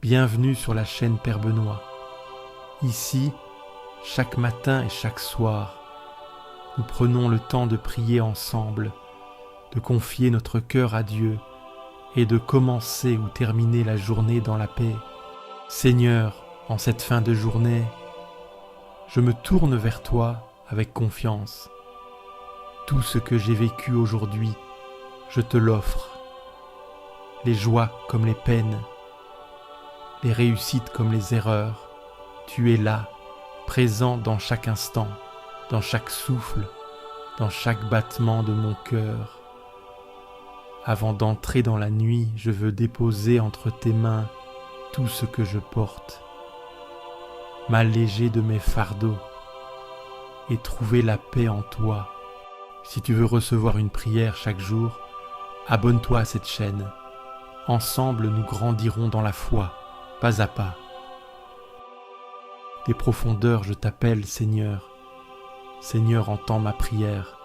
Bienvenue sur la chaîne Père Benoît. Ici, chaque matin et chaque soir, nous prenons le temps de prier ensemble, de confier notre cœur à Dieu et de commencer ou terminer la journée dans la paix. Seigneur, en cette fin de journée, je me tourne vers toi avec confiance. Tout ce que j'ai vécu aujourd'hui, je te l'offre. Les joies comme les peines, les réussites comme les erreurs, tu es là, présent dans chaque instant, dans chaque souffle, dans chaque battement de mon cœur. Avant d'entrer dans la nuit, je veux déposer entre tes mains tout ce que je porte, m'alléger de mes fardeaux et trouver la paix en toi. Si tu veux recevoir une prière chaque jour, abonne-toi à cette chaîne. Ensemble, nous grandirons dans la foi, pas à pas. Des profondeurs, je t'appelle, Seigneur. Seigneur, entends ma prière.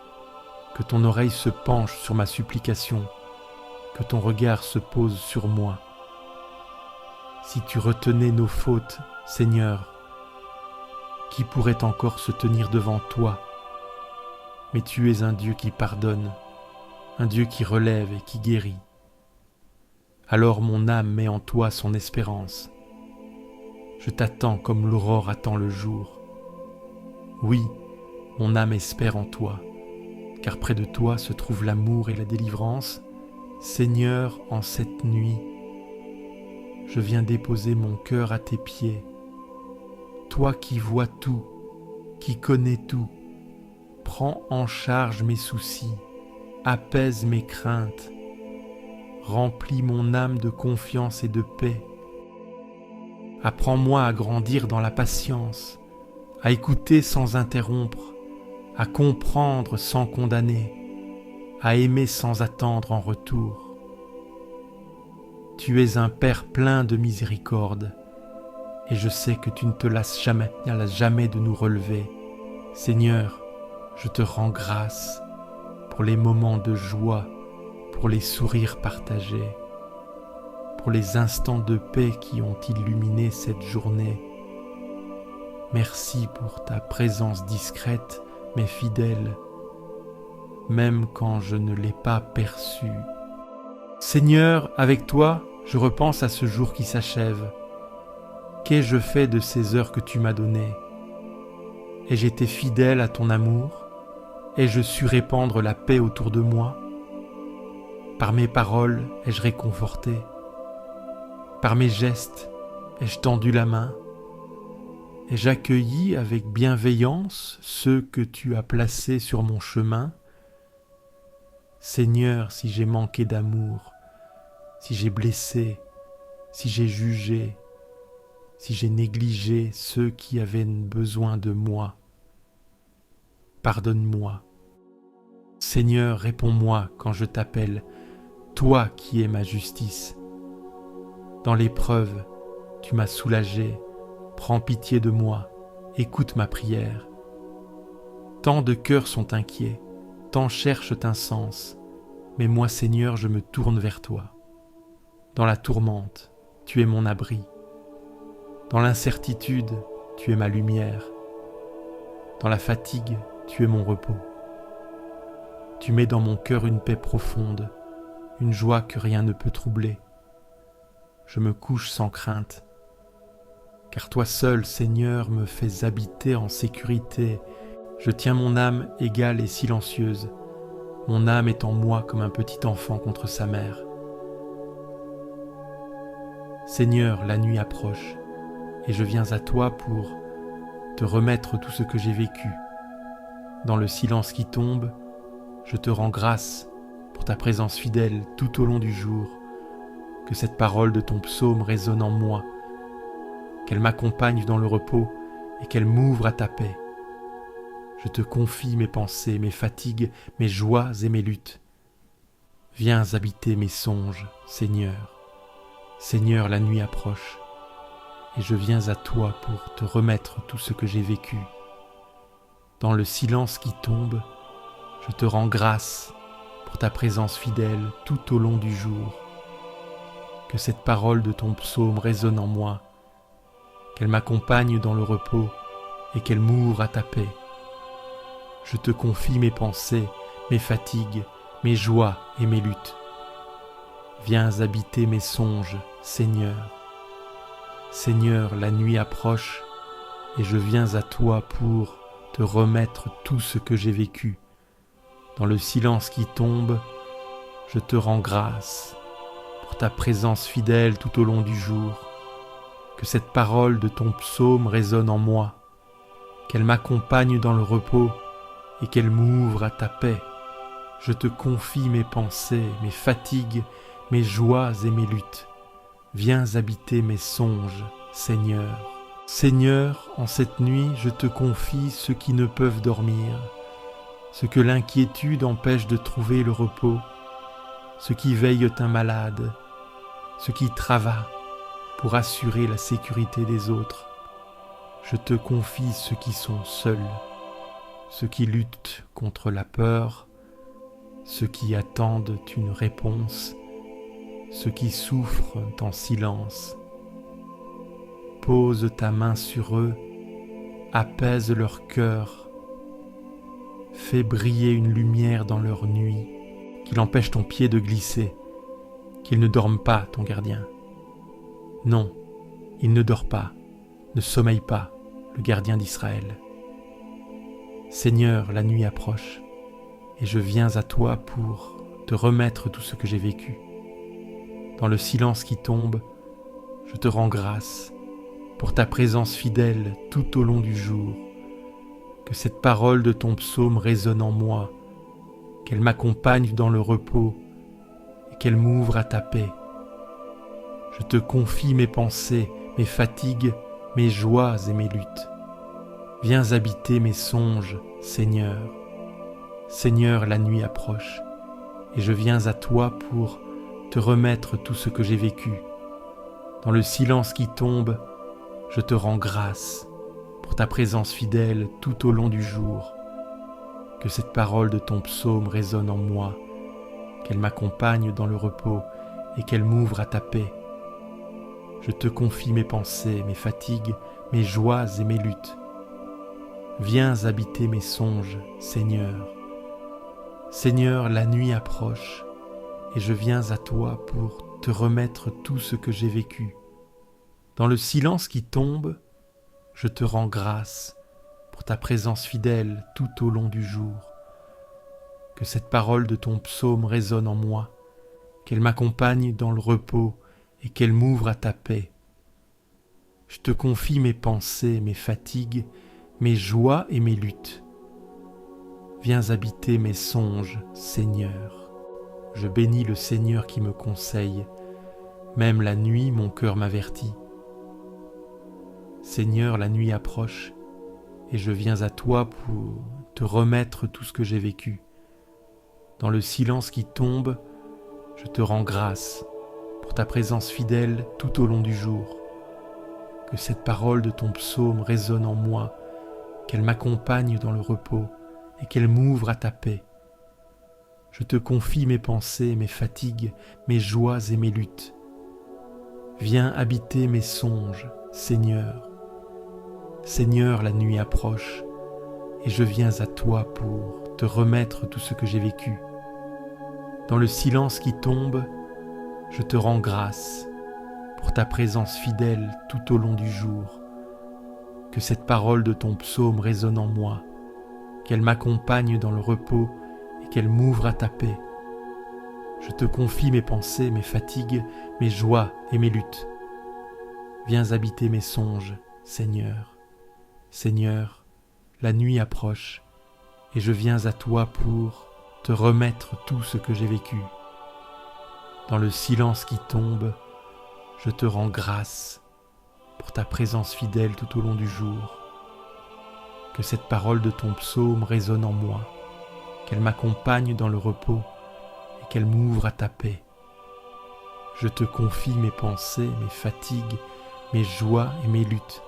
Que ton oreille se penche sur ma supplication. Que ton regard se pose sur moi. Si tu retenais nos fautes, Seigneur, qui pourrait encore se tenir devant toi? Mais tu es un Dieu qui pardonne, un Dieu qui relève et qui guérit. Alors mon âme met en toi son espérance. Je t'attends comme l'aurore attend le jour. Oui, mon âme espère en toi, car près de toi se trouve l'amour et la délivrance. Seigneur, en cette nuit, je viens déposer mon cœur à tes pieds. Toi qui vois tout, qui connais tout, prends en charge mes soucis, apaise mes craintes, remplis mon âme de confiance et de paix. Apprends-moi à grandir dans la patience, à écouter sans interrompre, à comprendre sans condamner, à aimer sans attendre en retour. Tu es un Père plein de miséricorde, et je sais que tu ne te lasses jamais de nous relever. Seigneur, je te rends grâce pour les moments de joie, pour les sourires partagés, pour les instants de paix qui ont illuminé cette journée. Merci pour ta présence discrète mais fidèle, même quand je ne l'ai pas perçue. Seigneur, avec toi, je repense à ce jour qui s'achève. Qu'ai-je fait de ces heures que tu m'as données? Ai-je été fidèle à ton amour? Ai-je su répandre la paix autour de moi? Par mes paroles, ai-je réconforté? Par mes gestes, ai-je tendu la main? Ai-je accueilli avec bienveillance ceux que tu as placés sur mon chemin? Seigneur, si j'ai manqué d'amour, si j'ai blessé, si j'ai jugé, si j'ai négligé ceux qui avaient besoin de moi, pardonne-moi. Seigneur, réponds-moi quand je t'appelle, toi qui es ma justice. Dans l'épreuve, tu m'as soulagé, prends pitié de moi, écoute ma prière. Tant de cœurs sont inquiets, tant cherchent un sens, mais moi, Seigneur, je me tourne vers toi. Dans la tourmente, tu es mon abri. Dans l'incertitude, tu es ma lumière. Dans la fatigue, tu es mon repos. Tu mets dans mon cœur une paix profonde, une joie que rien ne peut troubler. Je me couche sans crainte, car toi seul, Seigneur, me fais habiter en sécurité. Je tiens mon âme égale et silencieuse. Mon âme est en moi comme un petit enfant contre sa mère. Seigneur, la nuit approche, et je viens à toi pour te remettre tout ce que j'ai vécu. Dans le silence qui tombe, je te rends grâce pour ta présence fidèle tout au long du jour. Que cette parole de ton psaume résonne en moi, qu'elle m'accompagne dans le repos et qu'elle m'ouvre à ta paix. Je te confie mes pensées, mes fatigues, mes joies et mes luttes. Viens habiter mes songes, Seigneur. Seigneur, la nuit approche, et je viens à toi pour te remettre tout ce que j'ai vécu. Dans le silence qui tombe, je te rends grâce pour ta présence fidèle tout au long du jour. que cette parole de ton psaume résonne en moi, qu'elle m'accompagne dans le repos et qu'elle m'ouvre à ta paix. Je te confie mes pensées, mes fatigues, mes joies et mes luttes. Viens habiter mes songes, Seigneur. Seigneur, la nuit approche et je viens à toi pour te remettre tout ce que j'ai vécu. Dans le silence qui tombe, je te rends grâce pour ta présence fidèle tout au long du jour. Que cette parole de ton psaume résonne en moi, qu'elle m'accompagne dans le repos et qu'elle m'ouvre à ta paix. Je te confie mes pensées, mes fatigues, mes joies et mes luttes. Viens habiter mes songes, Seigneur. Seigneur, en cette nuit, je te confie ceux qui ne peuvent dormir, ceux que l'inquiétude empêche de trouver le repos, ceux qui veillent un malade, ceux qui travaillent pour assurer la sécurité des autres. Je te confie ceux qui sont seuls, ceux qui luttent contre la peur, ceux qui attendent une réponse, ceux qui souffrent en silence. Pose ta main sur eux, apaise leur cœur, fais briller une lumière dans leur nuit, qu'il empêche ton pied de glisser, qu'il ne dorme pas, ton gardien. Non, il ne dort pas, ne sommeille pas, le gardien d'Israël. Seigneur, la nuit approche, et je viens à toi pour te remettre tout ce que j'ai vécu. Dans le silence qui tombe, je te rends grâce pour ta présence fidèle tout au long du jour. Que cette parole de ton psaume résonne en moi, qu'elle m'accompagne dans le repos et qu'elle m'ouvre à ta paix. Je te confie mes pensées, mes fatigues, mes joies et mes luttes. Viens habiter mes songes, Seigneur. Seigneur, la nuit approche, et je viens à toi pour te remettre tout ce que j'ai vécu. Dans le silence qui tombe, je te rends grâce pour ta présence fidèle tout au long du jour. Que cette parole de ton psaume résonne en moi, qu'elle m'accompagne dans le repos et qu'elle m'ouvre à ta paix. Je te confie mes pensées, mes fatigues, mes joies et mes luttes. Viens habiter mes songes, Seigneur. Seigneur, la nuit approche, et je viens à toi pour te remettre tout ce que j'ai vécu. Dans le silence qui tombe, je te rends grâce pour ta présence fidèle tout au long du jour. Que cette parole de ton psaume résonne en moi, qu'elle m'accompagne dans le repos et qu'elle m'ouvre à ta paix. Je te confie mes pensées, mes fatigues, mes joies et mes luttes. Viens habiter mes songes, Seigneur. Je bénis le Seigneur qui me conseille. Même la nuit, mon cœur m'avertit. Seigneur, la nuit approche, et je viens à toi pour te remettre tout ce que j'ai vécu. Dans le silence qui tombe, je te rends grâce pour ta présence fidèle tout au long du jour. Que cette parole de ton psaume résonne en moi, qu'elle m'accompagne dans le repos et qu'elle m'ouvre à ta paix. Je te confie mes pensées, mes fatigues, mes joies et mes luttes. Viens habiter mes songes, Seigneur. Seigneur, la nuit approche, et je viens à toi pour te remettre tout ce que j'ai vécu. Dans le silence qui tombe, je te rends grâce pour ta présence fidèle tout au long du jour. Que cette parole de ton psaume résonne en moi, qu'elle m'accompagne dans le repos et qu'elle m'ouvre à ta paix. Je te confie mes pensées, mes fatigues, mes joies et mes luttes. Viens habiter mes songes, Seigneur. Seigneur, la nuit approche, et je viens à toi pour te remettre tout ce que j'ai vécu. Dans le silence qui tombe, je te rends grâce pour ta présence fidèle tout au long du jour. Que cette parole de ton psaume résonne en moi, qu'elle m'accompagne dans le repos et qu'elle m'ouvre à ta paix. Je te confie mes pensées, mes fatigues, mes joies et mes luttes.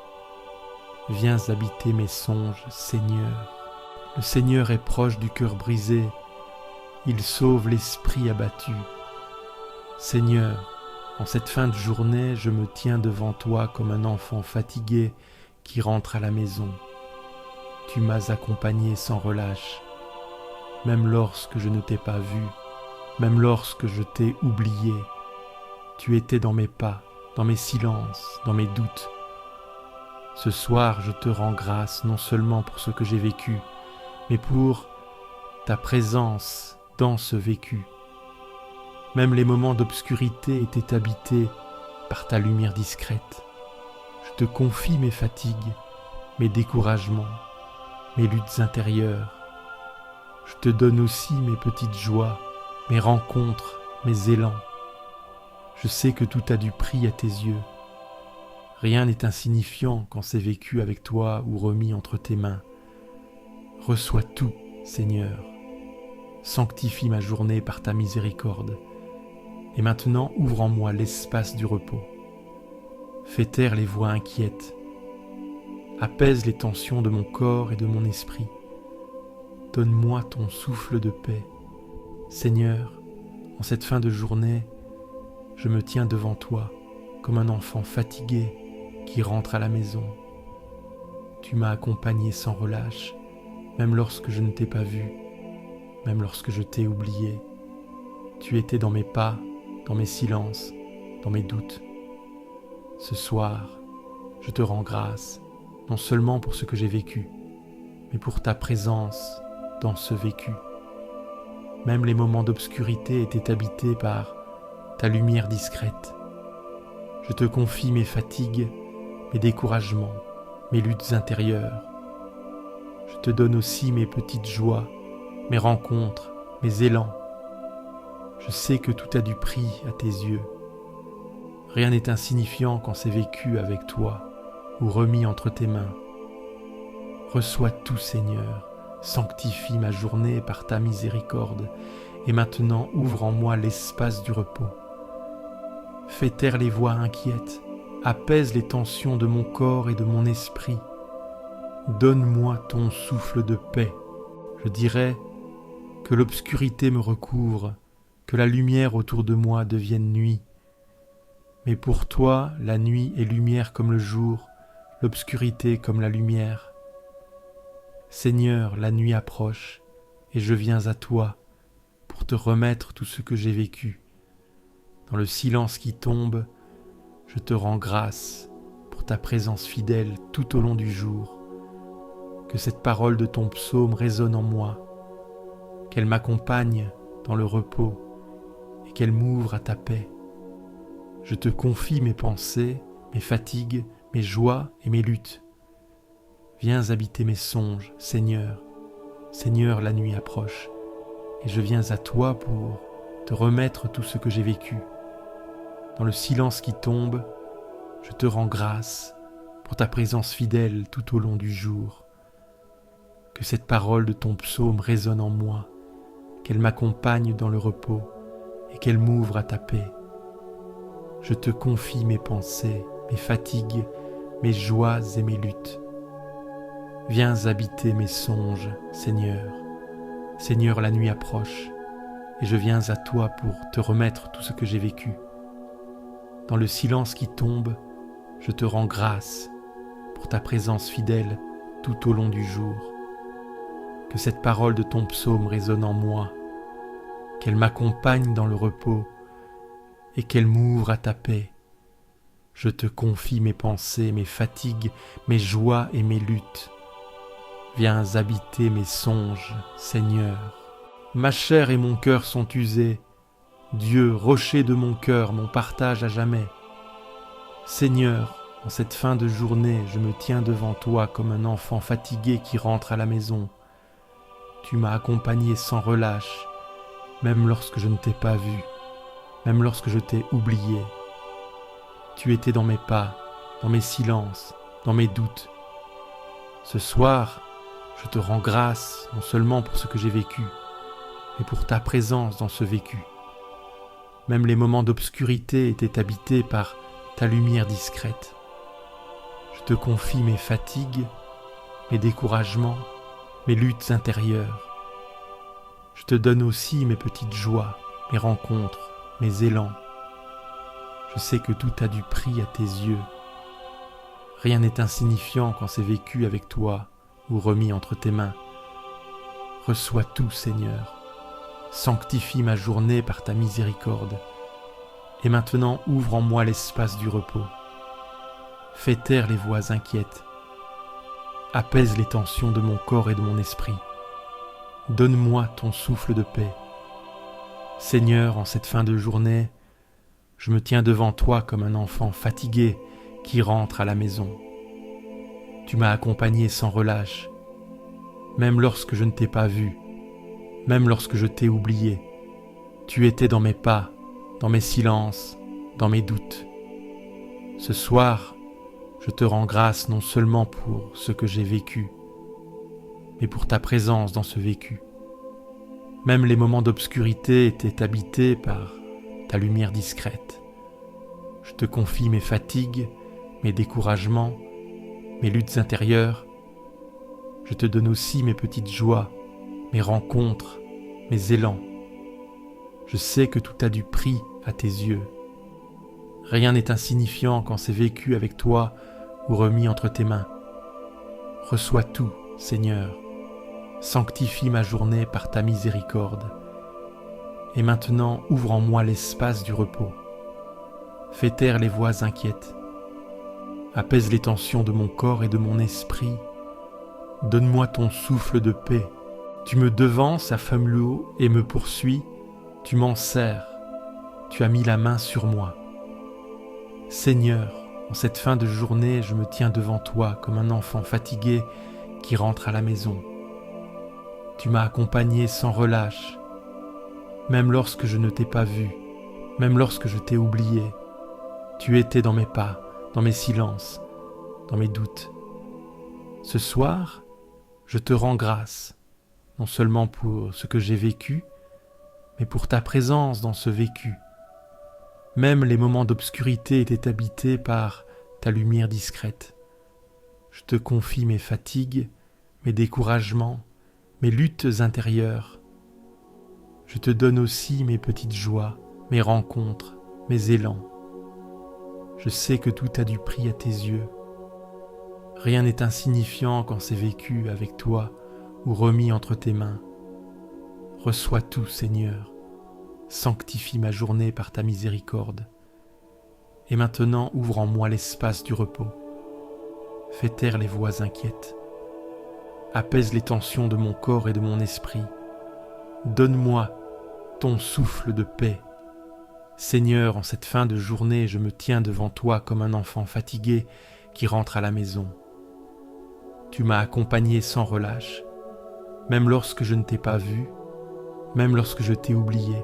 Viens habiter mes songes, Seigneur. Le Seigneur est proche du cœur brisé, il sauve l'esprit abattu. Seigneur, En cette fin de journée, je me tiens devant toi comme un enfant fatigué qui rentre à la maison. Tu m'as accompagné sans relâche, même lorsque je ne t'ai pas vu, même lorsque je t'ai oublié. Tu étais dans mes pas, dans mes silences, dans mes doutes. Ce soir, je te rends grâce non seulement pour ce que j'ai vécu, mais pour ta présence dans ce vécu. Même les moments d'obscurité étaient habités par ta lumière discrète. Je te confie mes fatigues, mes découragements, mes luttes intérieures. Je te donne aussi mes petites joies, mes rencontres, mes élans. Je sais que tout a du prix à tes yeux. Rien n'est insignifiant quand c'est vécu avec toi ou remis entre tes mains. Reçois tout, Seigneur. Sanctifie ma journée par ta miséricorde. Et maintenant, ouvre en moi l'espace du repos. Fais taire les voix inquiètes. Apaise les tensions de mon corps et de mon esprit. Donne-moi ton souffle de paix. Seigneur, en cette fin de journée, je me tiens devant toi comme un enfant fatigué qui rentre à la maison. Tu m'as accompagné sans relâche, même lorsque je ne t'ai pas vu, même lorsque je t'ai oublié. Tu étais dans mes pas, dans mes silences, dans mes doutes. Ce soir, je te rends grâce, non seulement pour ce que j'ai vécu, mais pour ta présence dans ce vécu. Même les moments d'obscurité étaient habités par ta lumière discrète. Je te confie mes fatigues, mes découragements, mes luttes intérieures. Je te donne aussi mes petites joies, mes rencontres, mes élans. Je sais que tout a du prix à tes yeux. Rien n'est insignifiant quand c'est vécu avec toi ou remis entre tes mains. Reçois tout, Seigneur. Sanctifie ma journée par ta miséricorde. Et maintenant, ouvre en moi l'espace du repos. Fais taire les voix inquiètes. Apaise les tensions de mon corps et de mon esprit. Donne-moi ton souffle de paix. Je dirais que l'obscurité me recouvre, que la lumière autour de moi devienne nuit. Mais pour toi, la nuit est lumière comme le jour, l'obscurité comme la lumière. Seigneur, la nuit approche, et je viens à toi pour te remettre tout ce que j'ai vécu. Dans le silence qui tombe, je te rends grâce pour ta présence fidèle tout au long du jour. Que cette parole de ton psaume résonne en moi, qu'elle m'accompagne dans le repos et qu'elle m'ouvre à ta paix. Je te confie mes pensées, mes fatigues, mes joies et mes luttes. Viens habiter mes songes, Seigneur. Seigneur, la nuit approche, et je viens à toi pour te remettre tout ce que j'ai vécu. Dans le silence qui tombe, je te rends grâce pour ta présence fidèle tout au long du jour. Que cette parole de ton psaume résonne en moi, qu'elle m'accompagne dans le repos et qu'elle m'ouvre à ta paix. Je te confie mes pensées, mes fatigues, mes joies et mes luttes. Viens habiter mes songes, Seigneur. Seigneur, la nuit approche, et je viens à toi pour te remettre tout ce que j'ai vécu. Dans le silence qui tombe, je te rends grâce pour ta présence fidèle tout au long du jour. Que cette parole de ton psaume résonne en moi, qu'elle m'accompagne dans le repos et qu'elle m'ouvre à ta paix. Je te confie mes pensées, mes fatigues, mes joies et mes luttes. Viens habiter mes songes, Seigneur. Ma chair et mon cœur sont usés. Dieu, rocher de mon cœur, mon partage à jamais. Seigneur, en cette fin de journée, je me tiens devant toi comme un enfant fatigué qui rentre à la maison. Tu m'as accompagné sans relâche, même lorsque je ne t'ai pas vu, même lorsque je t'ai oublié. Tu étais dans mes pas, dans mes silences, dans mes doutes. Ce soir, je te rends grâce non seulement pour ce que j'ai vécu, mais pour ta présence dans ce vécu. Même les moments d'obscurité étaient habités par ta lumière discrète. Je te confie mes fatigues, mes découragements, mes luttes intérieures. Je te donne aussi mes petites joies, mes rencontres, mes élans. Je sais que tout a du prix à tes yeux. Rien n'est insignifiant quand c'est vécu avec toi ou remis entre tes mains. Reçois tout, Seigneur. Sanctifie ma journée par ta miséricorde. Et maintenant, ouvre en moi l'espace du repos. Fais taire les voix inquiètes. Apaise les tensions de mon corps et de mon esprit. Donne-moi ton souffle de paix. Seigneur, en cette fin de journée, je me tiens devant toi comme un enfant fatigué qui rentre à la maison. Tu m'as accompagné sans relâche, même lorsque je ne t'ai pas vu, même lorsque je t'ai oublié. Tu étais dans mes pas, dans mes silences, dans mes doutes. Ce soir, je te rends grâce non seulement pour ce que j'ai vécu, mais pour ta présence dans ce vécu. Même les moments d'obscurité étaient habités par ta lumière discrète. Je te confie mes fatigues, mes découragements, mes luttes intérieures. Je te donne aussi mes petites joies, mes rencontres, mes élans. Je sais que tout a du prix à tes yeux. Rien n'est insignifiant quand c'est vécu avec toi ou remis entre tes mains. Reçois tout, Seigneur. Sanctifie ma journée par ta miséricorde. Et maintenant, ouvre en moi l'espace du repos. Fais taire les voix inquiètes. Apaise les tensions de mon corps et de mon esprit. Donne-moi ton souffle de paix. Tu me devances à flamme et me poursuis. Tu m'en serres. Tu as mis la main sur moi. Seigneur, en cette fin de journée, je me tiens devant toi comme un enfant fatigué qui rentre à la maison. Tu m'as accompagné sans relâche, même lorsque je ne t'ai pas vu, même lorsque je t'ai oublié. Tu étais dans mes pas, dans mes silences, dans mes doutes. Ce soir, je te rends grâce, non seulement pour ce que j'ai vécu, mais pour ta présence dans ce vécu. Même les moments d'obscurité étaient habités par ta lumière discrète. Je te confie mes fatigues, mes découragements, mes luttes intérieures. Je te donne aussi mes petites joies, mes rencontres, mes élans. Je sais que tout a du prix à tes yeux. Rien n'est insignifiant quand c'est vécu avec toi ou remis entre tes mains. Reçois tout, Seigneur. Sanctifie ma journée par ta miséricorde. Et maintenant, ouvre en moi l'espace du repos. Fais taire les voix inquiètes. Apaise les tensions de mon corps et de mon esprit. Donne-moi ton souffle de paix. Seigneur, en cette fin de journée, je me tiens devant toi comme un enfant fatigué qui rentre à la maison. Tu m'as accompagné sans relâche, même lorsque je ne t'ai pas vu, même lorsque je t'ai oublié.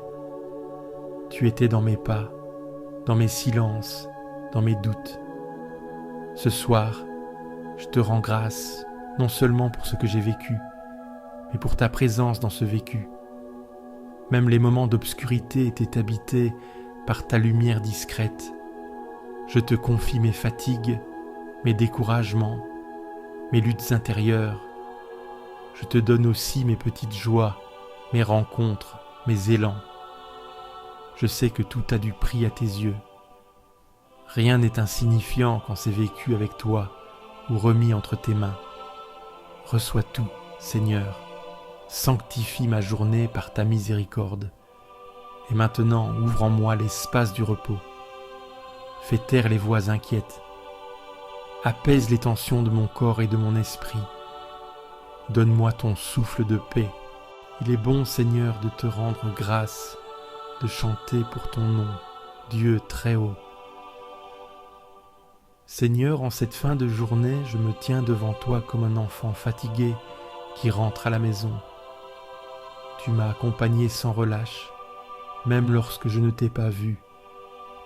Tu étais dans mes pas, dans mes silences, dans mes doutes. Ce soir, je te rends grâce, non seulement pour ce que j'ai vécu, mais pour ta présence dans ce vécu. Même les moments d'obscurité étaient habités par ta lumière discrète. Je te confie mes fatigues, mes découragements, mes luttes intérieures. Je te donne aussi mes petites joies, mes rencontres, mes élans. Je sais que tout a du prix à tes yeux. Rien n'est insignifiant quand c'est vécu avec toi ou remis entre tes mains. Reçois tout, Seigneur. Sanctifie ma journée par ta miséricorde. Et maintenant, ouvre en moi l'espace du repos. Fais taire les voix inquiètes. Apaise les tensions de mon corps et de mon esprit. Donne-moi ton souffle de paix. Il est bon, Seigneur, de te rendre grâce, de chanter pour ton nom, Dieu très haut. Seigneur, en cette fin de journée, je me tiens devant toi comme un enfant fatigué qui rentre à la maison. Tu m'as accompagné sans relâche, même lorsque je ne t'ai pas vu,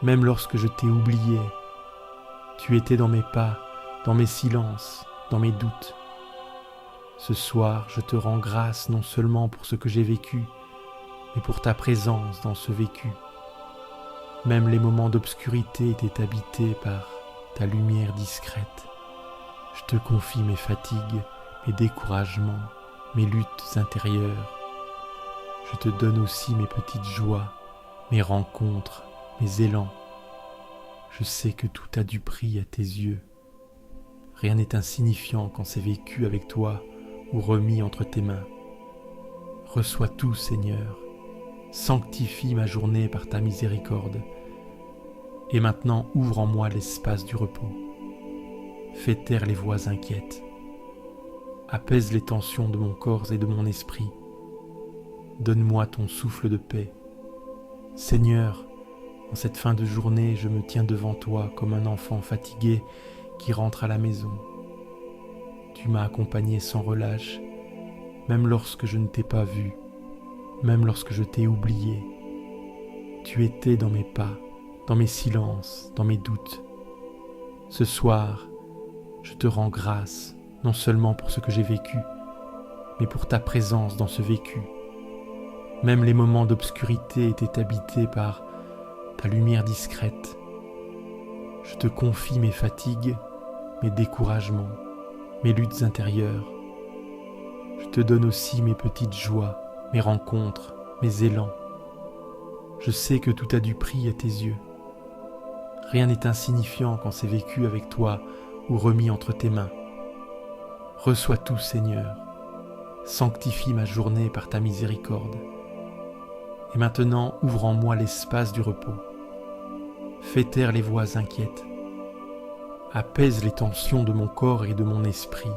même lorsque je t'ai oublié. Tu étais dans mes pas, dans mes silences, dans mes doutes. Ce soir, je te rends grâce non seulement pour ce que j'ai vécu, mais pour ta présence dans ce vécu. Même les moments d'obscurité étaient habités par ta lumière discrète. Je te confie mes fatigues, mes découragements, mes luttes intérieures. Je te donne aussi mes petites joies, mes rencontres, mes élans. Je sais que tout a du prix à tes yeux. Rien n'est insignifiant quand c'est vécu avec toi ou remis entre tes mains. Reçois tout, Seigneur. Sanctifie ma journée par ta miséricorde. Et maintenant, ouvre en moi l'espace du repos. Fais taire les voix inquiètes. Apaise les tensions de mon corps et de mon esprit. Donne-moi ton souffle de paix. Seigneur, en cette fin de journée, je me tiens devant toi comme un enfant fatigué qui rentre à la maison. Tu m'as accompagné sans relâche, même lorsque je ne t'ai pas vu, même lorsque je t'ai oublié. Tu étais dans mes pas, dans mes silences, dans mes doutes. Ce soir, je te rends grâce, non seulement pour ce que j'ai vécu, mais pour ta présence dans ce vécu. Même les moments d'obscurité étaient habités par ta lumière discrète. Je te confie mes fatigues, mes découragements, mes luttes intérieures. Je te donne aussi mes petites joies, mes rencontres, mes élans. Je sais que tout a du prix à tes yeux. Rien n'est insignifiant quand c'est vécu avec toi ou remis entre tes mains. Reçois tout, Seigneur. Sanctifie ma journée par ta miséricorde. Et maintenant, ouvre en moi l'espace du repos. Fais taire les voix inquiètes. Apaise les tensions de mon corps et de mon esprit.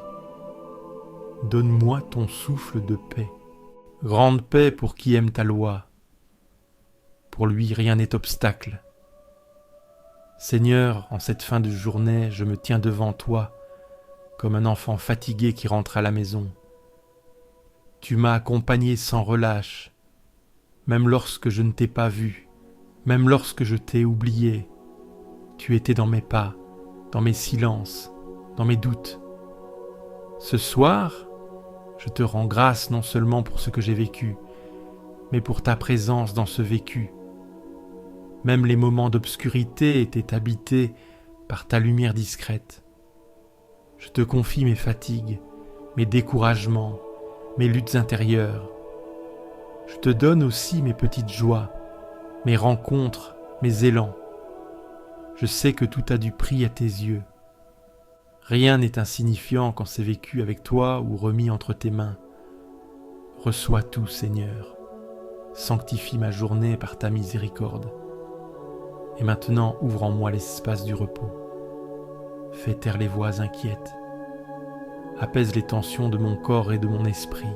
Donne-moi ton souffle de paix. Grande paix pour qui aime ta loi. Pour lui, rien n'est obstacle. Seigneur, en cette fin de journée, je me tiens devant toi, comme un enfant fatigué qui rentre à la maison. Tu m'as accompagné sans relâche, même lorsque je ne t'ai pas vu, même lorsque je t'ai oublié. Tu étais dans mes pas, dans mes silences, dans mes doutes. Ce soir, je te rends grâce non seulement pour ce que j'ai vécu, mais pour ta présence dans ce vécu. Même les moments d'obscurité étaient habités par ta lumière discrète. Je te confie mes fatigues, mes découragements, mes luttes intérieures. Je te donne aussi mes petites joies, mes rencontres, mes élans. Je sais que tout a du prix à tes yeux. Rien n'est insignifiant quand c'est vécu avec toi ou remis entre tes mains. Reçois tout, Seigneur. Sanctifie ma journée par ta miséricorde. Et maintenant, ouvre en moi l'espace du repos. Fais taire les voix inquiètes. Apaise les tensions de mon corps et de mon esprit.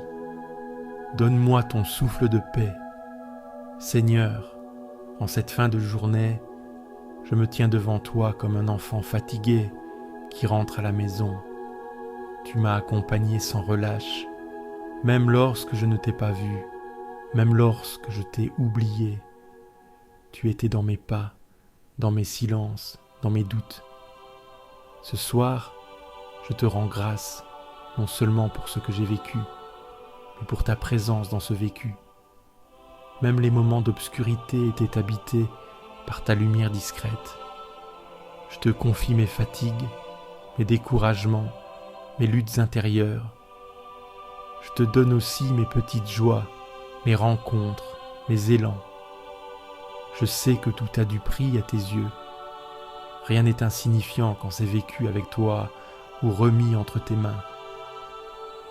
Donne-moi ton souffle de paix. Seigneur, en cette fin de journée, je me tiens devant toi comme un enfant fatigué qui rentre à la maison. Tu m'as accompagné sans relâche, même lorsque je ne t'ai pas vu, même lorsque je t'ai oublié. Tu étais dans mes pas, dans mes silences, dans mes doutes. Ce soir, je te rends grâce, non seulement pour ce que j'ai vécu, mais pour ta présence dans ce vécu. Même les moments d'obscurité étaient habités par ta lumière discrète. Je te confie mes fatigues, mes découragements, mes luttes intérieures. Je te donne aussi mes petites joies, mes rencontres, mes élans. Je sais que tout a du prix à tes yeux. Rien n'est insignifiant quand c'est vécu avec toi ou remis entre tes mains.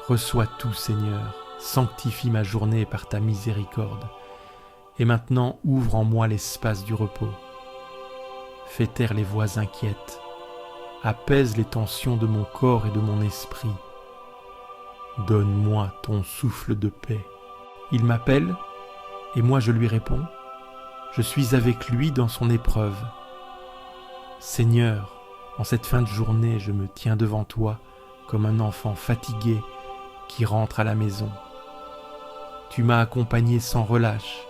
Reçois tout, Seigneur. Sanctifie ma journée par ta miséricorde. Et maintenant, ouvre en moi l'espace du repos. Fais taire les voix inquiètes. Apaise les tensions de mon corps et de mon esprit. Donne-moi ton souffle de paix. Il m'appelle, et moi je lui réponds. Je suis avec lui dans son épreuve. Seigneur, en cette fin de journée, je me tiens devant toi comme un enfant fatigué qui rentre à la maison. Tu m'as accompagné sans relâche,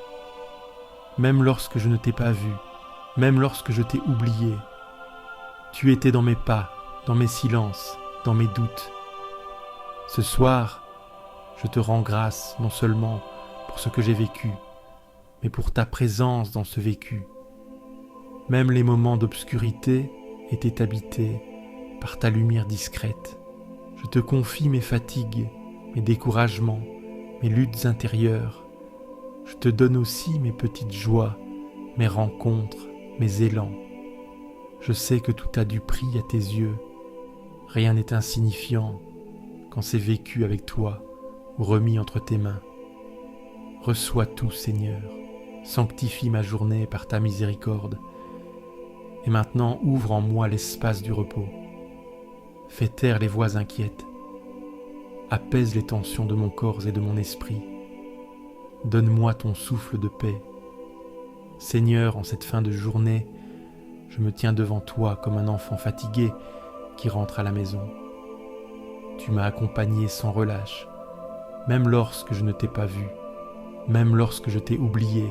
même lorsque je ne t'ai pas vu, même lorsque je t'ai oublié. Tu étais dans mes pas, dans mes silences, dans mes doutes. Ce soir, je te rends grâce non seulement pour ce que j'ai vécu, mais pour ta présence dans ce vécu. Même les moments d'obscurité étaient habités par ta lumière discrète. Je te confie mes fatigues, mes découragements, mes luttes intérieures. Je te donne aussi mes petites joies, mes rencontres, mes élans. Je sais que tout a du prix à tes yeux. Rien n'est insignifiant quand c'est vécu avec toi ou remis entre tes mains. Reçois tout, Seigneur. Sanctifie ma journée par ta miséricorde. Et maintenant, ouvre en moi l'espace du repos. Fais taire les voix inquiètes. Apaise les tensions de mon corps et de mon esprit. Donne-moi ton souffle de paix. Seigneur, en cette fin de journée, je me tiens devant toi comme un enfant fatigué qui rentre à la maison. Tu m'as accompagné sans relâche, même lorsque je ne t'ai pas vu, même lorsque je t'ai oublié.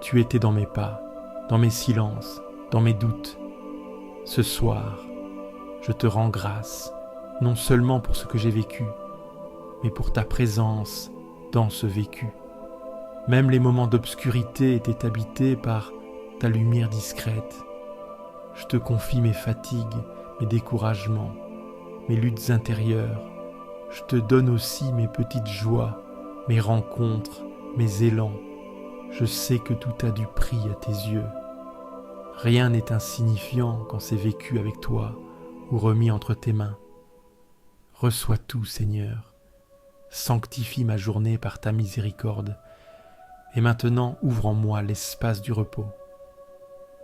Tu étais dans mes pas, dans mes silences, dans mes doutes. Ce soir, je te rends grâce, non seulement pour ce que j'ai vécu, mais pour ta présence dans ce vécu. Même les moments d'obscurité étaient habités par ta lumière discrète. Je te confie mes fatigues, mes découragements, mes luttes intérieures. Je te donne aussi mes petites joies, mes rencontres, mes élans. Je sais que tout a du prix à tes yeux. Rien n'est insignifiant quand c'est vécu avec toi ou remis entre tes mains. Reçois tout, Seigneur. Sanctifie ma journée par ta miséricorde. Et maintenant, ouvre en moi l'espace du repos.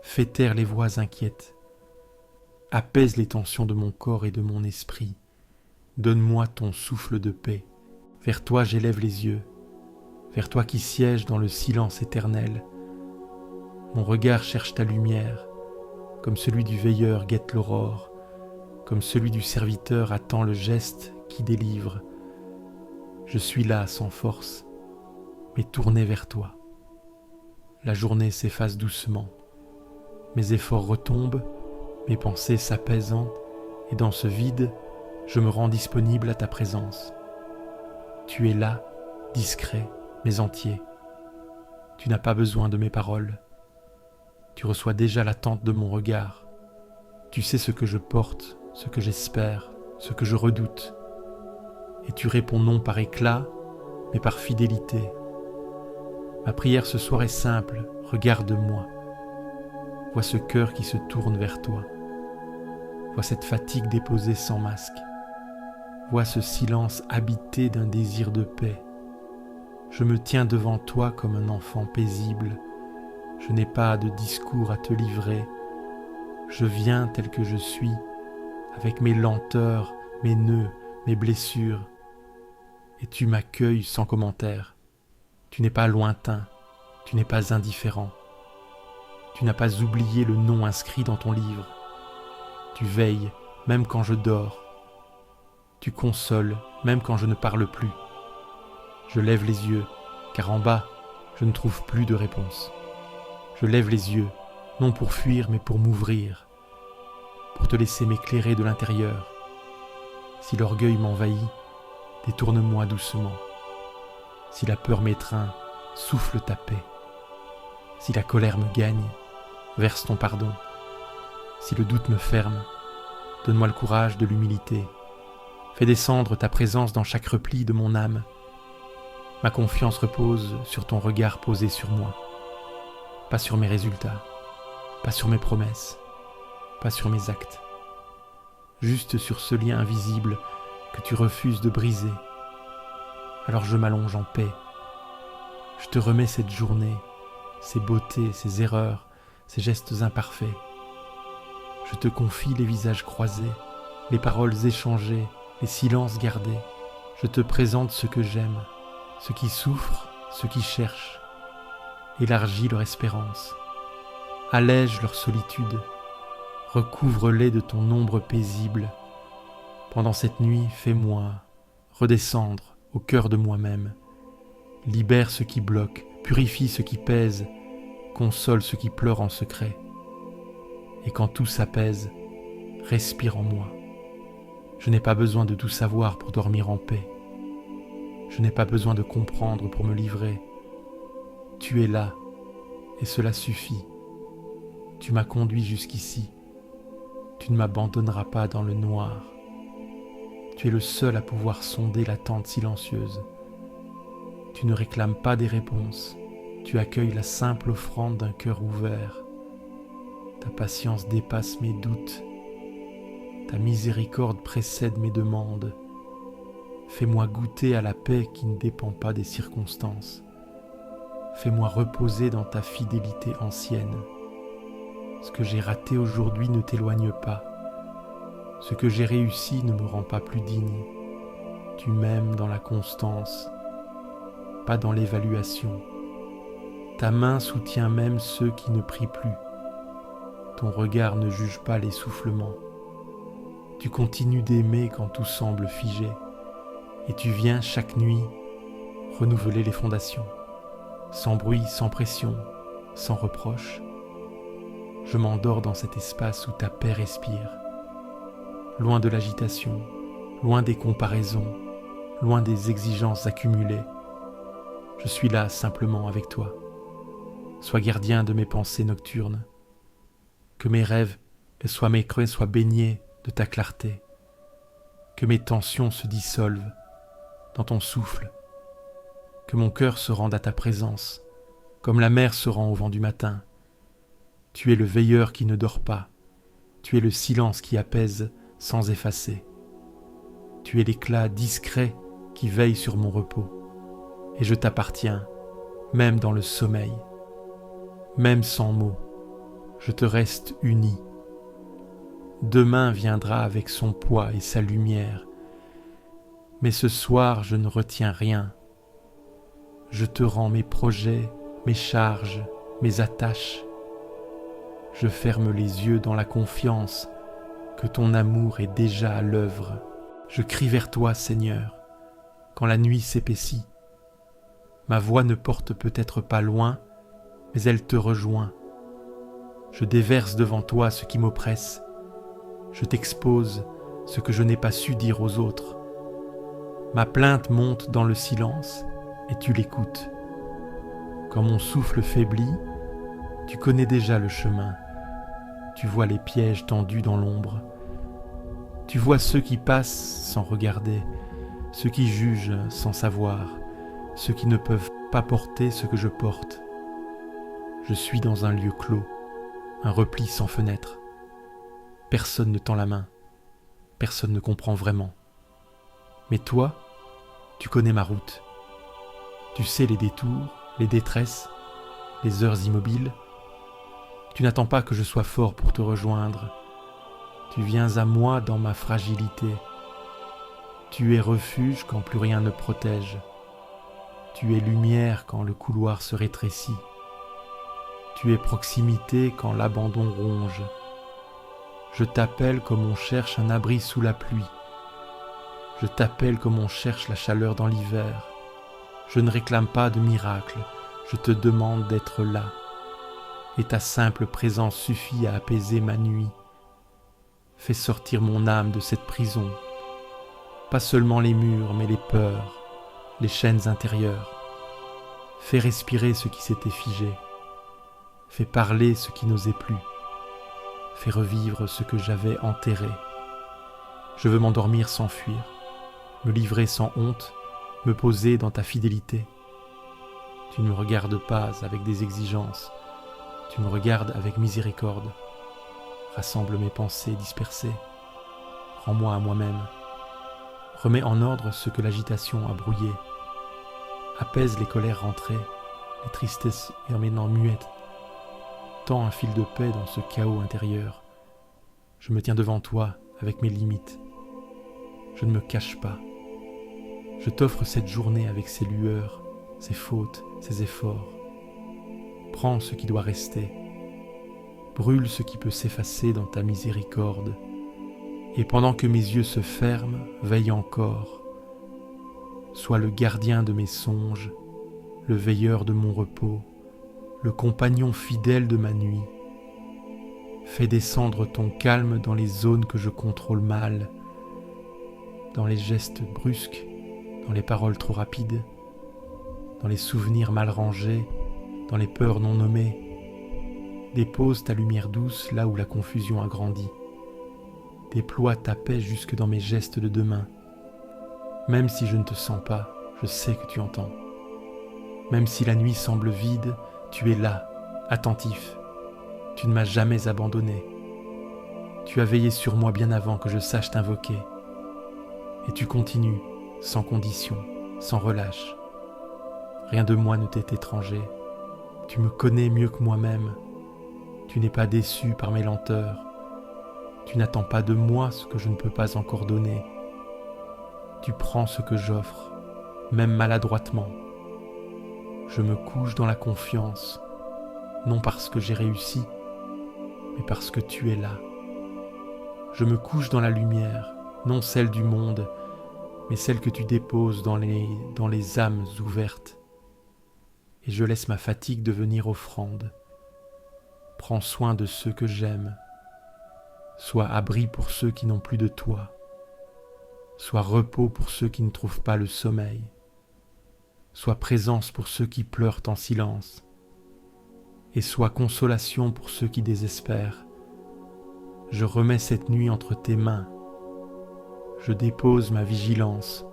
Fais taire les voix inquiètes. Apaise les tensions de mon corps et de mon esprit. Donne-moi ton souffle de paix. Vers toi j'élève les yeux, vers toi qui sièges dans le silence éternel. Mon regard cherche ta lumière, comme celui du veilleur guette l'aurore, comme celui du serviteur attend le geste qui délivre. Je suis là sans force, mais tourné vers toi. La journée s'efface doucement, mes efforts retombent, mes pensées s'apaisent, et dans ce vide, je me rends disponible à ta présence. Tu es là, discret, mais entier. Tu n'as pas besoin de mes paroles. Tu reçois déjà l'attente de mon regard. Tu sais ce que je porte, ce que j'espère, ce que je redoute. Et tu réponds non par éclat, mais par fidélité. Ma prière ce soir est simple, regarde-moi. Vois ce cœur qui se tourne vers toi. Vois cette fatigue déposée sans masque. Vois ce silence habité d'un désir de paix. Je me tiens devant toi comme un enfant paisible. Je n'ai pas de discours à te livrer. Je viens tel que je suis, avec mes lenteurs, mes nœuds, mes blessures. Et tu m'accueilles sans commentaire. Tu n'es pas lointain, tu n'es pas indifférent. Tu n'as pas oublié le nom inscrit dans ton livre. Tu veilles, même quand je dors. Tu consoles, même quand je ne parle plus. Je lève les yeux, car en bas, je ne trouve plus de réponse. Je lève les yeux, non pour fuir, mais pour m'ouvrir, pour te laisser m'éclairer de l'intérieur. Si l'orgueil m'envahit, détourne-moi doucement. Si la peur m'étreint, souffle ta paix. Si la colère me gagne, verse ton pardon. Si le doute me ferme, donne-moi le courage de l'humilité. Fais descendre ta présence dans chaque repli de mon âme. Ma confiance repose sur ton regard posé sur moi. Pas sur mes résultats, pas sur mes promesses, pas sur mes actes. Juste sur ce lien invisible que tu refuses de briser. Alors je m'allonge en paix. Je te remets cette journée, ses beautés, ses erreurs, ses gestes imparfaits. Je te confie les visages croisés, les paroles échangées, les silences gardés. Je te présente ce que j'aime, ceux qui souffrent, ceux qui cherchent. Élargis leur espérance, allège leur solitude, recouvre-les de ton ombre paisible. Pendant cette nuit, fais-moi redescendre au cœur de moi-même. Libère ce qui bloque, purifie ce qui pèse, console ceux qui pleurent en secret. Et quand tout s'apaise, respire en moi. Je n'ai pas besoin de tout savoir pour dormir en paix. Je n'ai pas besoin de comprendre pour me livrer. Tu es là, et cela suffit. Tu m'as conduit jusqu'ici. Tu ne m'abandonneras pas dans le noir. Tu es le seul à pouvoir sonder l'attente silencieuse. Tu ne réclames pas des réponses. Tu accueilles la simple offrande d'un cœur ouvert. Ta patience dépasse mes doutes. Ta miséricorde précède mes demandes. Fais-moi goûter à la paix qui ne dépend pas des circonstances. Fais-moi reposer dans ta fidélité ancienne. Ce que j'ai raté aujourd'hui ne t'éloigne pas. Ce que j'ai réussi ne me rend pas plus digne. Tu m'aimes dans la constance, pas dans l'évaluation. Ta main soutient même ceux qui ne prient plus. Ton regard ne juge pas l'essoufflement. Tu continues d'aimer quand tout semble figé. Et tu viens chaque nuit renouveler les fondations, sans bruit, sans pression, sans reproche. Je m'endors dans cet espace où ta paix respire, loin de l'agitation, loin des comparaisons, loin des exigences accumulées. Je suis là simplement avec toi. Sois gardien de mes pensées nocturnes, que mes rêves soient baignés de ta clarté, que mes tensions se dissolvent dans ton souffle, que mon cœur se rende à ta présence, comme la mer se rend au vent du matin. Tu es le veilleur qui ne dort pas, tu es le silence qui apaise sans effacer. Tu es l'éclat discret qui veille sur mon repos, et je t'appartiens, même dans le sommeil, même sans mots, je te reste uni. Demain viendra avec son poids et sa lumière, mais ce soir je ne retiens rien. Je te rends mes projets, mes charges, mes attaches. Je ferme les yeux dans la confiance que ton amour est déjà à l'œuvre. Je crie vers toi, Seigneur, quand la nuit s'épaissit. Ma voix ne porte peut-être pas loin, mais elle te rejoint. Je déverse devant toi ce qui m'oppresse. Je t'expose ce que je n'ai pas su dire aux autres. Ma plainte monte dans le silence et tu l'écoutes. Quand mon souffle faiblit, tu connais déjà le chemin. Tu vois les pièges tendus dans l'ombre. Tu vois ceux qui passent sans regarder, ceux qui jugent sans savoir, ceux qui ne peuvent pas porter ce que je porte. Je suis dans un lieu clos, un repli sans fenêtre. Personne ne tend la main, personne ne comprend vraiment. Mais toi, tu connais ma route. Tu sais les détours, les détresses, les heures immobiles. Tu n'attends pas que je sois fort pour te rejoindre. Tu viens à moi dans ma fragilité. Tu es refuge quand plus rien ne protège. Tu es lumière quand le couloir se rétrécit. Tu es proximité quand l'abandon ronge. Je t'appelle comme on cherche un abri sous la pluie. Je t'appelle comme on cherche la chaleur dans l'hiver. Je ne réclame pas de miracle, je te demande d'être là. Et ta simple présence suffit à apaiser ma nuit. Fais sortir mon âme de cette prison. Pas seulement les murs, mais les peurs, les chaînes intérieures. Fais respirer ce qui s'était figé. Fais parler ce qui n'osait plus. Fais revivre ce que j'avais enterré. Je veux m'endormir sans fuir, me livrer sans honte, me poser dans ta fidélité. Tu ne me regardes pas avec des exigences, tu me regardes avec miséricorde. Rassemble mes pensées dispersées, rends-moi à moi-même. Remets en ordre ce que l'agitation a brouillé. Apaise les colères rentrées, les tristesses maintenant muettes. Tends un fil de paix dans ce chaos intérieur. Je me tiens devant toi avec mes limites. Je ne me cache pas. Je t'offre cette journée avec ses lueurs, ses fautes, ses efforts. Prends ce qui doit rester. Brûle ce qui peut s'effacer dans ta miséricorde. Et pendant que mes yeux se ferment, veille encore. Sois le gardien de mes songes, le veilleur de mon repos, le compagnon fidèle de ma nuit. Fais descendre ton calme dans les zones que je contrôle mal, dans les gestes brusques, dans les paroles trop rapides, dans les souvenirs mal rangés, dans les peurs non nommées. Dépose ta lumière douce là où la confusion a grandi. Déploie ta paix jusque dans mes gestes de demain. Même si je ne te sens pas, je sais que tu entends. Même si la nuit semble vide, tu es là, attentif. Tu ne m'as jamais abandonné. Tu as veillé sur moi bien avant que je sache t'invoquer. Et tu continues, sans condition, sans relâche. Rien de moi ne t'est étranger. Tu me connais mieux que moi-même. Tu n'es pas déçu par mes lenteurs. Tu n'attends pas de moi ce que je ne peux pas encore donner. Tu prends ce que j'offre, même maladroitement. Je me couche dans la confiance, non parce que j'ai réussi, mais parce que tu es là. Je me couche dans la lumière, non celle du monde, mais celle que tu déposes dans les âmes ouvertes. Et je laisse ma fatigue devenir offrande. Prends soin de ceux que j'aime. Sois abri pour ceux qui n'ont plus de toi. Sois repos pour ceux qui ne trouvent pas le sommeil. Sois présence pour ceux qui pleurent en silence. Et sois consolation pour ceux qui désespèrent. Je remets cette nuit entre tes mains. Je dépose ma vigilance,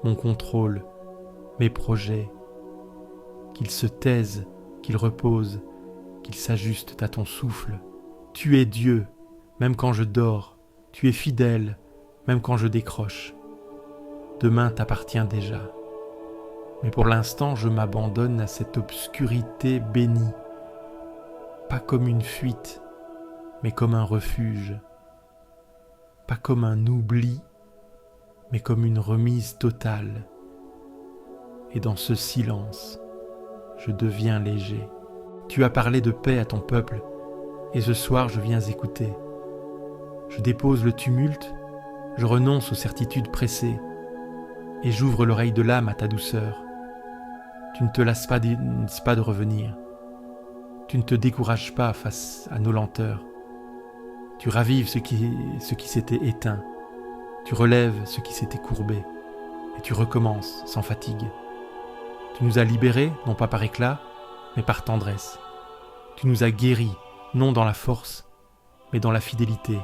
mon contrôle, mes projets. Qu'ils se taisent, qu'ils reposent, qu'ils s'ajustent à ton souffle. Tu es Dieu, même quand je dors. Tu es fidèle, même quand je décroche. Demain t'appartient déjà. Mais pour l'instant, je m'abandonne à cette obscurité bénie. Pas comme une fuite, mais comme un refuge. Pas comme un oubli, mais comme une remise totale. Et dans ce silence, je deviens léger. Tu as parlé de paix à ton peuple, et ce soir je viens écouter. Je dépose le tumulte, je renonce aux certitudes pressées, et j'ouvre l'oreille de l'âme à ta douceur. Tu ne te lasses pas de revenir. Tu ne te décourages pas face à nos lenteurs. Tu ravives ce qui s'était éteint. Tu relèves ce qui s'était courbé. Et tu recommences sans fatigue. Tu nous as libérés, non pas par éclat, mais par tendresse. Tu nous as guéris, non dans la force, mais dans la fidélité.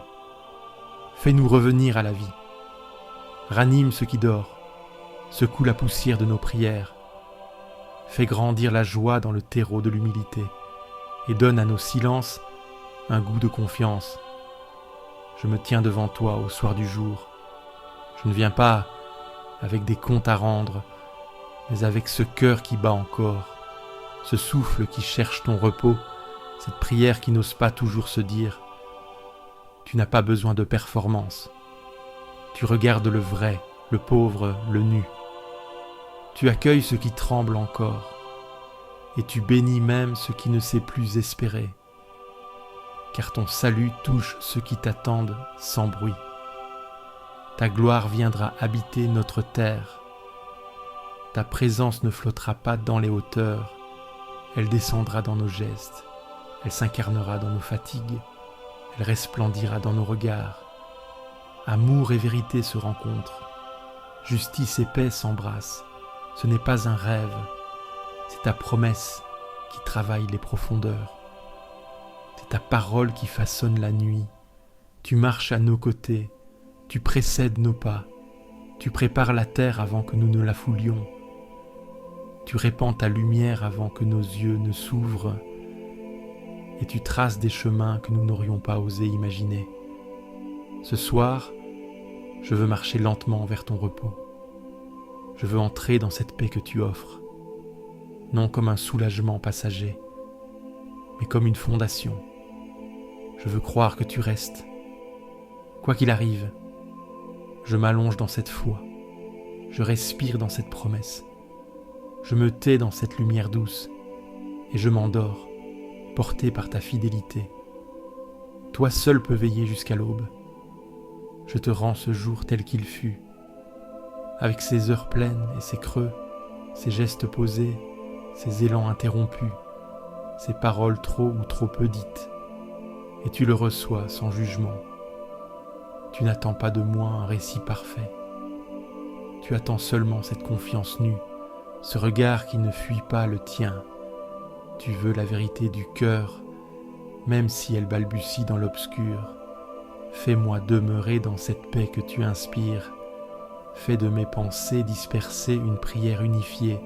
Fais-nous revenir à la vie. Ranime ce qui dort. Secoue la poussière de nos prières. Fais grandir la joie dans le terreau de l'humilité et donne à nos silences un goût de confiance. Je me tiens devant toi au soir du jour. Je ne viens pas avec des comptes à rendre, mais avec ce cœur qui bat encore, ce souffle qui cherche ton repos, cette prière qui n'ose pas toujours se dire. Tu n'as pas besoin de performance. Tu regardes le vrai, le pauvre, le nu. Tu accueilles ce qui tremble encore, et tu bénis même ce qui ne sait plus espérer, car ton salut touche ceux qui t'attendent sans bruit. Ta gloire viendra habiter notre terre. Ta présence ne flottera pas dans les hauteurs, elle descendra dans nos gestes, elle s'incarnera dans nos fatigues, elle resplendira dans nos regards. Amour et vérité se rencontrent, justice et paix s'embrassent. Ce n'est pas un rêve, c'est ta promesse qui travaille les profondeurs. C'est ta parole qui façonne la nuit. Tu marches à nos côtés, tu précèdes nos pas, tu prépares la terre avant que nous ne la foulions. Tu répands ta lumière avant que nos yeux ne s'ouvrent, et tu traces des chemins que nous n'aurions pas osé imaginer. Ce soir, je veux marcher lentement vers ton repos. Je veux entrer dans cette paix que tu offres, non comme un soulagement passager, mais comme une fondation. Je veux croire que tu restes. Quoi qu'il arrive, je m'allonge dans cette foi, je respire dans cette promesse, je me tais dans cette lumière douce, et je m'endors, porté par ta fidélité. Toi seul peux veiller jusqu'à l'aube. Je te rends ce jour tel qu'il fut, avec ses heures pleines et ses creux, ses gestes posés, ses élans interrompus, ses paroles trop ou trop peu dites, et tu le reçois sans jugement. Tu n'attends pas de moi un récit parfait. Tu attends seulement cette confiance nue, ce regard qui ne fuit pas le tien. Tu veux la vérité du cœur, même si elle balbutie dans l'obscur. Fais-moi demeurer dans cette paix que tu inspires. Fais de mes pensées dispersées une prière unifiée.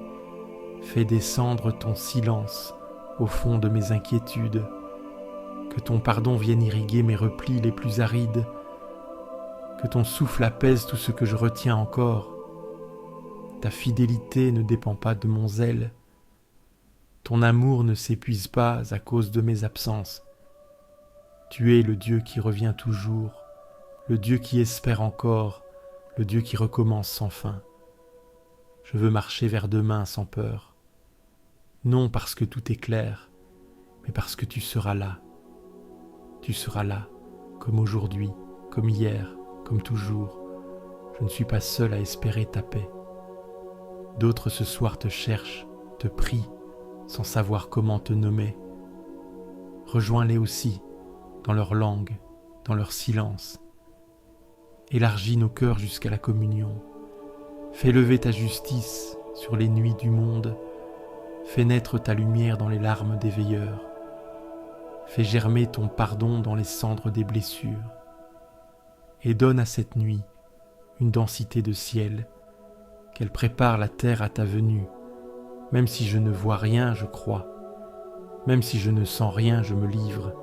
Fais descendre ton silence au fond de mes inquiétudes. Que ton pardon vienne irriguer mes replis les plus arides, que ton souffle apaise tout ce que je retiens encore. Ta fidélité ne dépend pas de mon zèle. Ton amour ne s'épuise pas à cause de mes absences. Tu es le Dieu qui revient toujours, le Dieu qui espère encore, le Dieu qui recommence sans fin. Je veux marcher vers demain sans peur, non parce que tout est clair, mais parce que tu seras là. Tu seras là, comme aujourd'hui, comme hier, comme toujours. Je ne suis pas seul à espérer ta paix. D'autres ce soir te cherchent, te prient, sans savoir comment te nommer. Rejoins-les aussi, dans leur langue, dans leur silence. Élargis nos cœurs jusqu'à la communion. Fais lever ta justice sur les nuits du monde. Fais naître ta lumière dans les larmes des veilleurs. Fais germer ton pardon dans les cendres des blessures. Et donne à cette nuit une densité de ciel, qu'elle prépare la terre à ta venue. Même si je ne vois rien, je crois. Même si je ne sens rien, je me livre.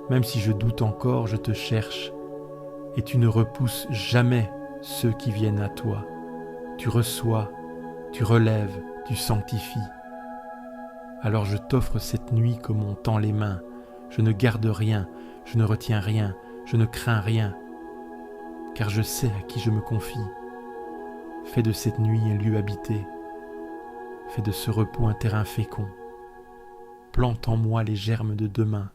Même si je doute encore, je te cherche. Et tu ne repousses jamais ceux qui viennent à toi. Tu reçois, tu relèves, tu sanctifies. Alors je t'offre cette nuit comme on tend les mains. Je ne garde rien, je ne retiens rien, je ne crains rien, car je sais à qui je me confie. Fais de cette nuit un lieu habité. Fais de ce repos un terrain fécond. Plante en moi les germes de demain.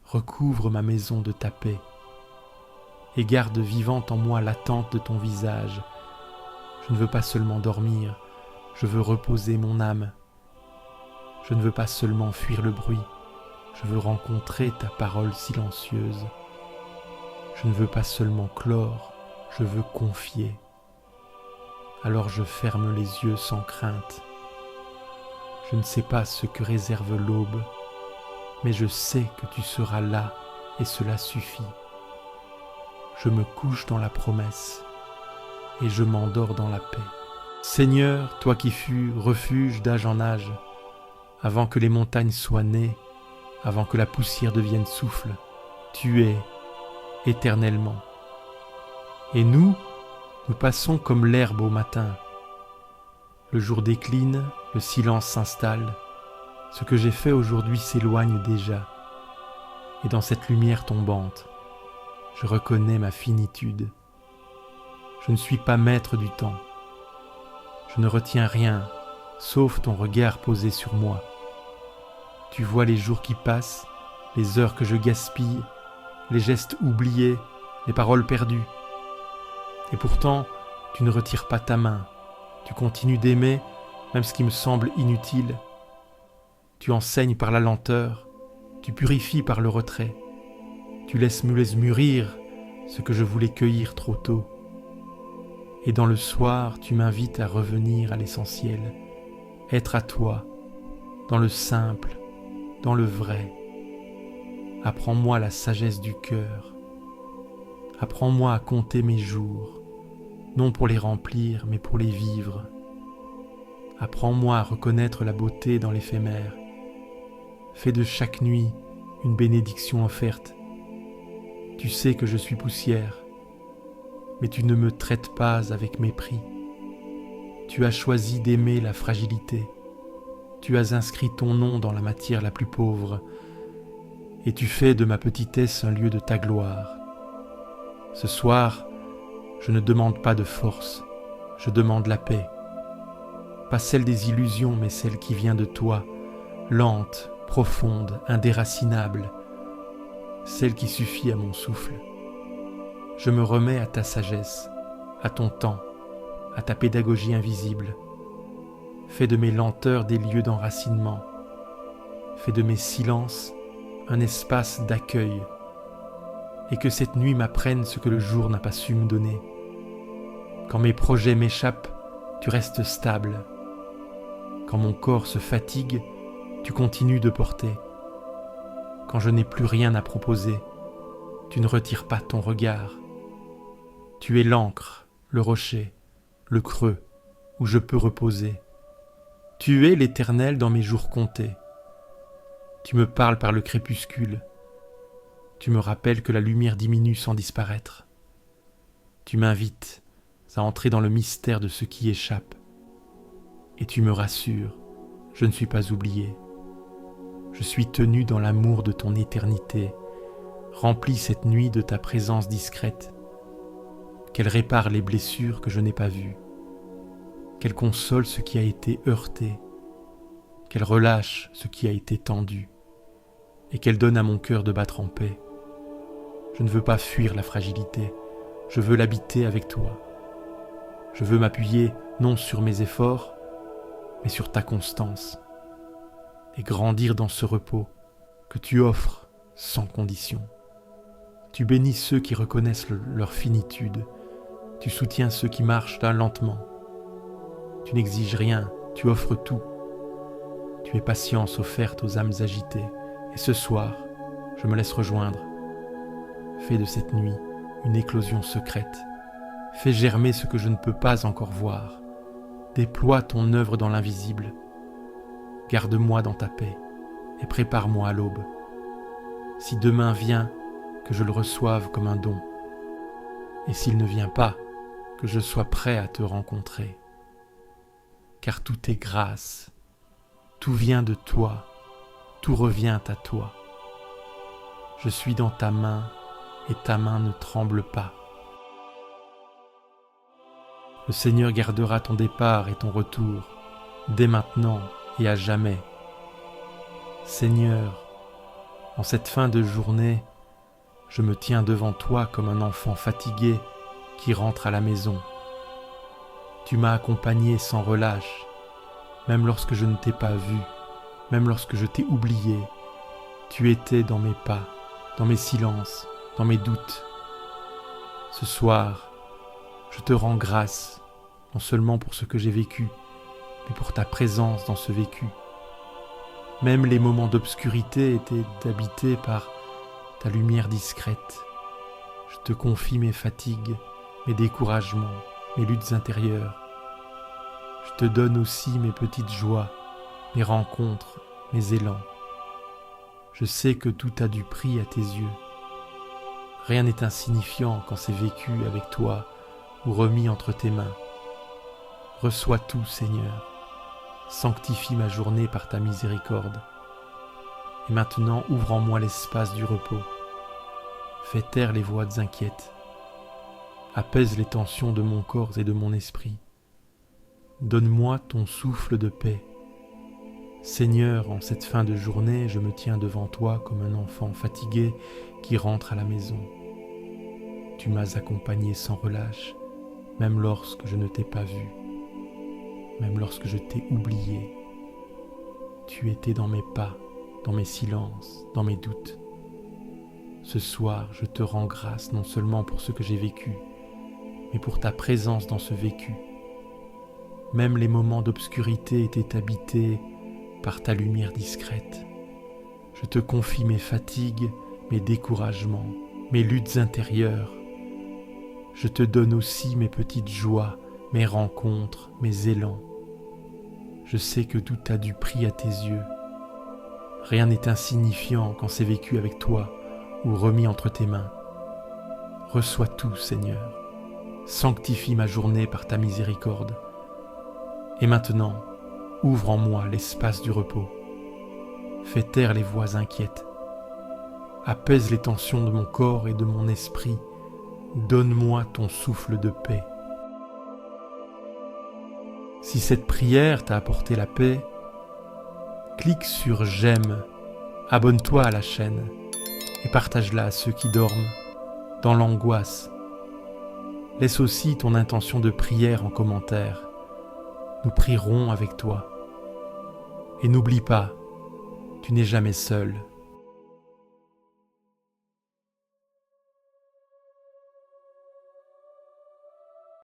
Recouvre ma maison de ta paix. Et garde vivante en moi l'attente de ton visage. Je ne veux pas seulement dormir, je veux reposer mon âme. Je ne veux pas seulement fuir le bruit, je veux rencontrer ta parole silencieuse. Je ne veux pas seulement clore, je veux confier. Alors je ferme les yeux sans crainte. Je ne sais pas ce que réserve l'aube, mais je sais que tu seras là et cela suffit. Je me couche dans la promesse et je m'endors dans la paix. Seigneur, toi qui fus refuge d'âge en âge, avant que les montagnes soient nées, avant que la poussière devienne souffle, tu es éternellement. Et nous passons comme l'herbe au matin. Le jour décline, le silence s'installe. Ce que j'ai fait aujourd'hui s'éloigne déjà. Et dans cette lumière tombante, je reconnais ma finitude. Je ne suis pas maître du temps. Je ne retiens rien, sauf ton regard posé sur moi. Tu vois les jours qui passent, les heures que je gaspille, les gestes oubliés, les paroles perdues. Et pourtant, tu ne retires pas ta main. Tu continues d'aimer, même ce qui me semble inutile. Tu enseignes par la lenteur, tu purifies par le retrait. Tu laisses mûrir ce que je voulais cueillir trop tôt. Et dans le soir, tu m'invites à revenir à l'essentiel, être à toi, dans le simple, dans le vrai. Apprends-moi la sagesse du cœur. Apprends-moi à compter mes jours, non pour les remplir, mais pour les vivre. Apprends-moi à reconnaître la beauté dans l'éphémère. Fais de chaque nuit une bénédiction offerte. Tu sais que je suis poussière, mais tu ne me traites pas avec mépris. Tu as choisi d'aimer la fragilité. Tu as inscrit ton nom dans la matière la plus pauvre, et tu fais de ma petitesse un lieu de ta gloire. Ce soir, je ne demande pas de force, je demande la paix. Pas celle des illusions, mais celle qui vient de toi, lente, profonde, indéracinable, celle qui suffit à mon souffle. Je me remets à ta sagesse, à ton temps, à ta pédagogie invisible. Fais de mes lenteurs des lieux d'enracinement. Fais de mes silences un espace d'accueil. Et que cette nuit m'apprenne ce que le jour n'a pas su me donner. Quand mes projets m'échappent, tu restes stable. Quand mon corps se fatigue, tu continues de porter. Quand je n'ai plus rien à proposer, tu ne retires pas ton regard. Tu es l'encre, le rocher, le creux, où je peux reposer. Tu es l'Éternel dans mes jours comptés. Tu me parles par le crépuscule. Tu me rappelles que la lumière diminue sans disparaître. Tu m'invites à entrer dans le mystère de ce qui échappe. Et tu me rassures, je ne suis pas oublié. Je suis tenu dans l'amour de ton éternité. Remplis cette nuit de ta présence discrète. Qu'elle répare les blessures que je n'ai pas vues. Qu'elle console ce qui a été heurté. Qu'elle relâche ce qui a été tendu. Et qu'elle donne à mon cœur de battre en paix. Je ne veux pas fuir la fragilité, je veux l'habiter avec toi. Je veux m'appuyer non sur mes efforts, mais sur ta constance, et grandir dans ce repos que tu offres sans condition. Tu bénis ceux qui reconnaissent leur finitude, tu soutiens ceux qui marchent là lentement. Tu n'exiges rien, tu offres tout. Tu es patience offerte aux âmes agitées, et ce soir, je me laisse rejoindre. Fais de cette nuit une éclosion secrète. Fais germer ce que je ne peux pas encore voir. Déploie ton œuvre dans l'invisible. Garde-moi dans ta paix et prépare-moi à l'aube. Si demain vient, que je le reçoive comme un don. Et s'il ne vient pas, que je sois prêt à te rencontrer. Car tout est grâce. Tout vient de toi. Tout revient à toi. Je suis dans ta main et ta main ne tremble pas. Le Seigneur gardera ton départ et ton retour, dès maintenant et à jamais. Seigneur, en cette fin de journée, je me tiens devant toi comme un enfant fatigué qui rentre à la maison. Tu m'as accompagné sans relâche, même lorsque je ne t'ai pas vu, même lorsque je t'ai oublié. Tu étais dans mes pas, dans mes silences, dans mes doutes. Ce soir, je te rends grâce, non seulement pour ce que j'ai vécu, mais pour ta présence dans ce vécu. Même les moments d'obscurité étaient habités par ta lumière discrète. Je te confie mes fatigues, mes découragements, mes luttes intérieures. Je te donne aussi mes petites joies, mes rencontres, mes élans. Je sais que tout a du prix à tes yeux. Rien n'est insignifiant quand c'est vécu avec toi ou remis entre tes mains. Reçois tout, Seigneur. Sanctifie ma journée par ta miséricorde. Et maintenant, ouvre en moi l'espace du repos. Fais taire les voix inquiètes. Apaise les tensions de mon corps et de mon esprit. Donne-moi ton souffle de paix. Seigneur, en cette fin de journée, je me tiens devant toi comme un enfant fatigué qui rentre à la maison. Tu m'as accompagné sans relâche, même lorsque je ne t'ai pas vu, même lorsque je t'ai oublié. Tu étais dans mes pas, dans mes silences, dans mes doutes. Ce soir, je te rends grâce non seulement pour ce que j'ai vécu, mais pour ta présence dans ce vécu. Même les moments d'obscurité étaient habités par ta lumière discrète. Je te confie mes fatigues, mes découragements, mes luttes intérieures. Je te donne aussi mes petites joies, mes rencontres, mes élans. Je sais que tout a du prix à tes yeux. Rien n'est insignifiant quand c'est vécu avec toi ou remis entre tes mains. Reçois tout, Seigneur. Sanctifie ma journée par ta miséricorde. Et maintenant, ouvre en moi l'espace du repos. Fais taire les voix inquiètes. Apaise les tensions de mon corps et de mon esprit. Donne-moi ton souffle de paix. Si cette prière t'a apporté la paix, clique sur j'aime, abonne-toi à la chaîne et partage-la à ceux qui dorment dans l'angoisse. Laisse aussi ton intention de prière en commentaire. Nous prierons avec toi. Et n'oublie pas, tu n'es jamais seul.